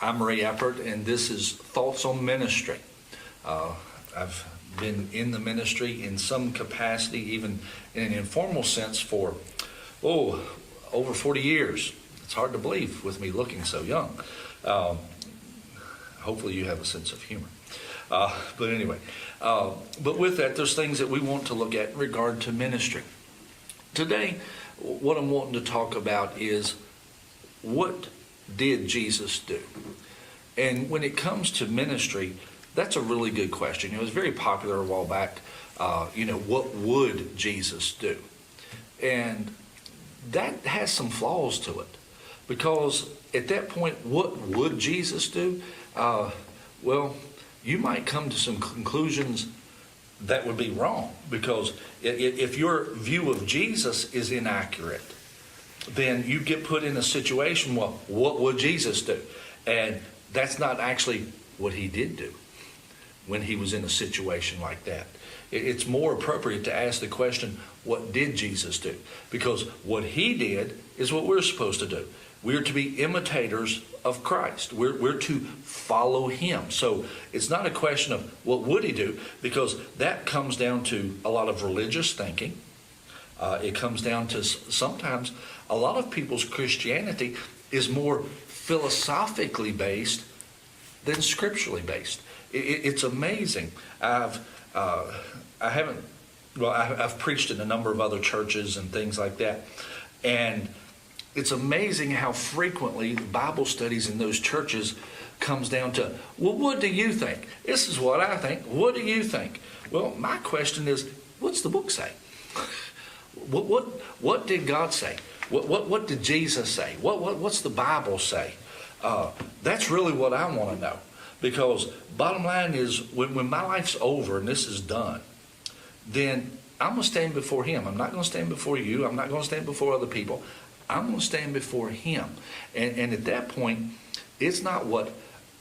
I'm Ray Eppert, and this is Thoughts on Ministry. I've been in the ministry in some capacity, even in an informal sense, for, over 40 years. It's hard to believe with me looking so young. Hopefully you have a sense of humor. But anyway, but with that, there's things that we want to look at in regard to ministry. Today, what I'm wanting to talk about is, what did Jesus do? And when it comes to ministry, that's a really good question. It was very popular a while back. What would Jesus do? And that has some flaws to it, because at that point, what would Jesus do? You might come to some conclusions that would be wrong, because if your view of Jesus is inaccurate, then you get put in a situation, well, what would Jesus do? And that's not actually what he did do when he was in a situation like that. It's more appropriate to ask the question, what did Jesus do? Because what he did is what we're supposed to do. We're to be imitators of Christ. We're to follow him. So it's not a question of what would he do, because that comes down to a lot of religious thinking. It comes down to sometimes a lot of people's Christianity is more philosophically based than scripturally based. It's amazing. I've preached in a number of other churches and things like that, and it's amazing how frequently Bible studies in those churches comes down to, well, what do you think? This is what I think. What do you think? Well, my question is, what's the book say? What did God say? What did Jesus say? What's the Bible say? That's really what I want to know. Because bottom line is, when my life's over and this is done, then I'm going to stand before him. I'm not going to stand before you. I'm not going to stand before other people. I'm going to stand before him. And at that point, it's not what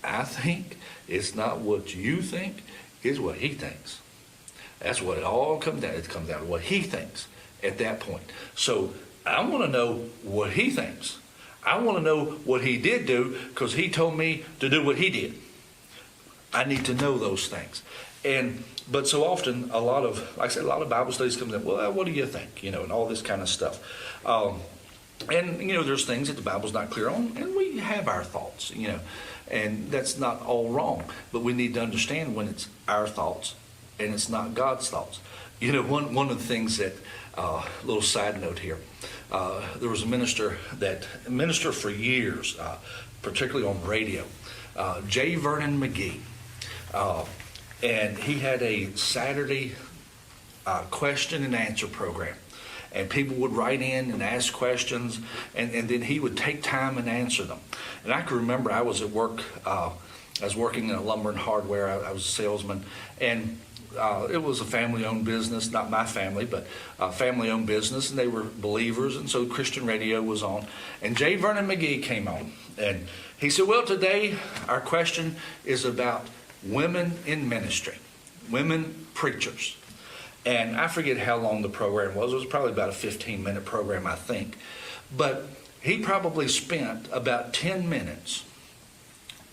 I think. It's not what you think. It's what he thinks. That's what it all comes down to. It comes down to what he thinks at that point. So I want to know what he thinks. I want to know what he did do, because he told me to do what he did. I need to know those things. But so often, a lot of Bible studies comes in, well, what do you think? And all this kind of stuff. There's things that the Bible's not clear on, and we have our thoughts, and that's not all wrong. But we need to understand when it's our thoughts and it's not God's thoughts. One of the things that, little side note here, there was a minister for years, particularly on radio, J. Vernon McGee, and he had a Saturday question and answer program. And people would write in and ask questions, and then he would take time and answer them. And I can remember I was at work, I was working in a lumber and hardware, I was a salesman, and it was a family-owned business, not my family, but a family-owned business, and they were believers, and so Christian radio was on. And J. Vernon McGee came on, and he said, well, today our question is about women in ministry, women preachers. And I forget how long the program was. It was probably about a 15-minute program, I think. But he probably spent about 10 minutes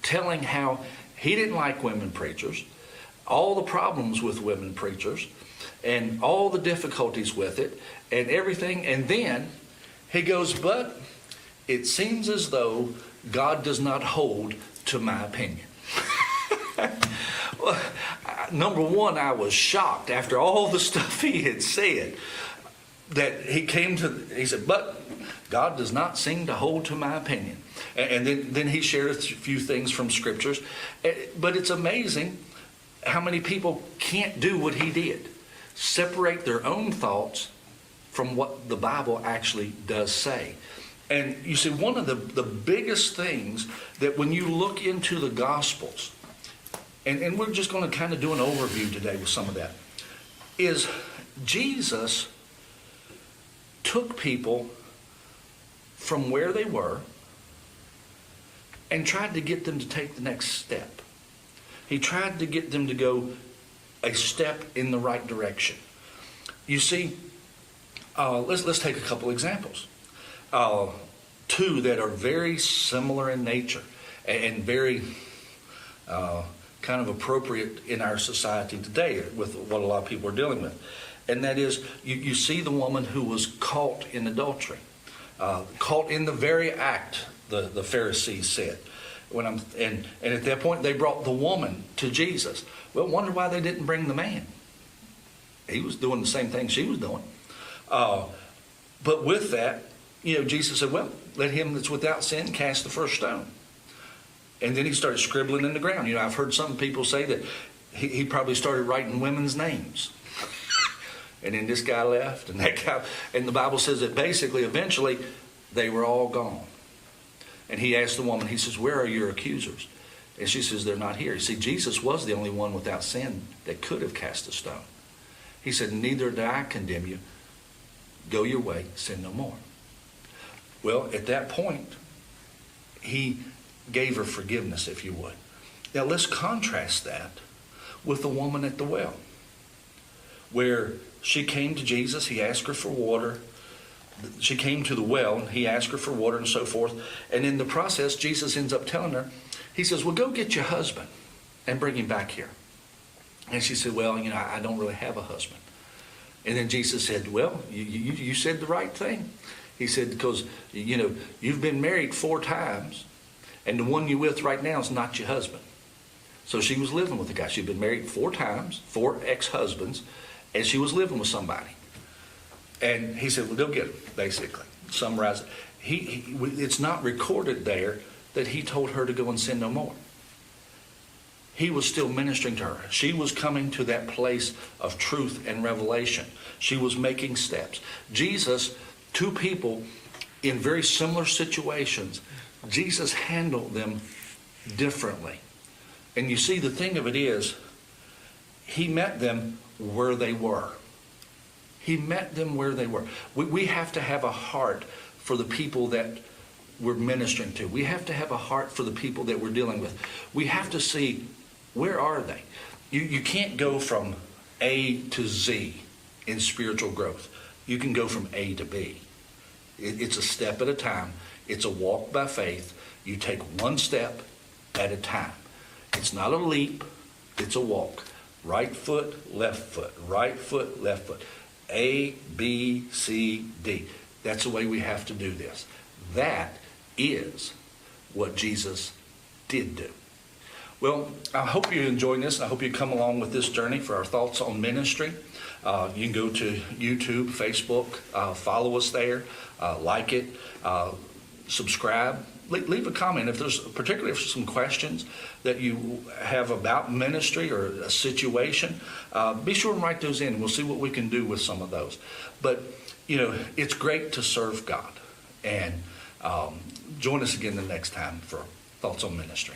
telling how he didn't like women preachers, all the problems with women preachers, and all the difficulties with it, and everything. And then he goes, but it seems as though God does not hold to my opinion. Well, number one, I was shocked after all the stuff he had said, that he said, but God does not seem to hold to my opinion. And then he shared a few things from scriptures. But it's amazing how many people can't do what he did, separate their own thoughts from what the Bible actually does say. And you see, one of the biggest things that when you look into the Gospels, and we're just going to kind of do an overview today with some of that, is Jesus took people from where they were and tried to get them to take the next step. He tried to get them to go a step in the right direction. You see, let's take a couple examples. two that are very similar in nature and very kind of appropriate in our society today with what a lot of people are dealing with. And that is, you see the woman who was caught in adultery, caught in the very act, the Pharisees said. And at that point, they brought the woman to Jesus. Well, wonder why they didn't bring the man. He was doing the same thing she was doing. But with that, Jesus said, well, let him that's without sin cast the first stone. And then he started scribbling in the ground. I've heard some people say that he probably started writing women's names. And then this guy left, and that guy. And the Bible says that basically, eventually, they were all gone. And he asked the woman, he says, where are your accusers? And she says, they're not here. You see, Jesus was the only one without sin that could have cast a stone. He said, neither do I condemn you. Go your way, sin no more. Well, at that point, he gave her forgiveness, if you would. Now, let's contrast that with the woman at the well, where she came to Jesus, he asked her for water. She came to the well, and he asked her for water and so forth. And in the process, Jesus ends up telling her, he says, well, go get your husband and bring him back here. And she said, well, I don't really have a husband. And then Jesus said, well, you said the right thing. He said, because, you've been married 4 times, and the one you're with right now is not your husband. So she was living with a guy. She'd been married 4 times, 4 ex-husbands, and she was living with somebody. And he said, well, go get him, basically. Summarize it. It's not recorded there that he told her to go and sin no more. He was still ministering to her. She was coming to that place of truth and revelation. She was making steps. Jesus, 2 people in very similar situations, Jesus handled them differently. And you see, the thing of it is, he met them where they were. He met them where they were. We have to have a heart for the people that we're ministering to. We have to have a heart for the people that we're dealing with. We have to see, where are they? You can't go from A to Z in spiritual growth. You can go from A to B. It's a step at a time. It's a walk by faith. You take one step at a time. It's not a leap. It's a walk. Right foot, left foot. Right foot, left foot. A, B, C, D. That's the way we have to do this. That is what Jesus did do. Well, I hope you're enjoying this. I hope you come along with this journey for our thoughts on ministry. You can go to YouTube, Facebook, follow us there, like it, subscribe. Leave a comment particularly if there's some questions that you have about ministry or a situation. Be sure and write those in, and we'll see what we can do with some of those. But it's great to serve God, and join us again the next time for Thoughts on Ministry.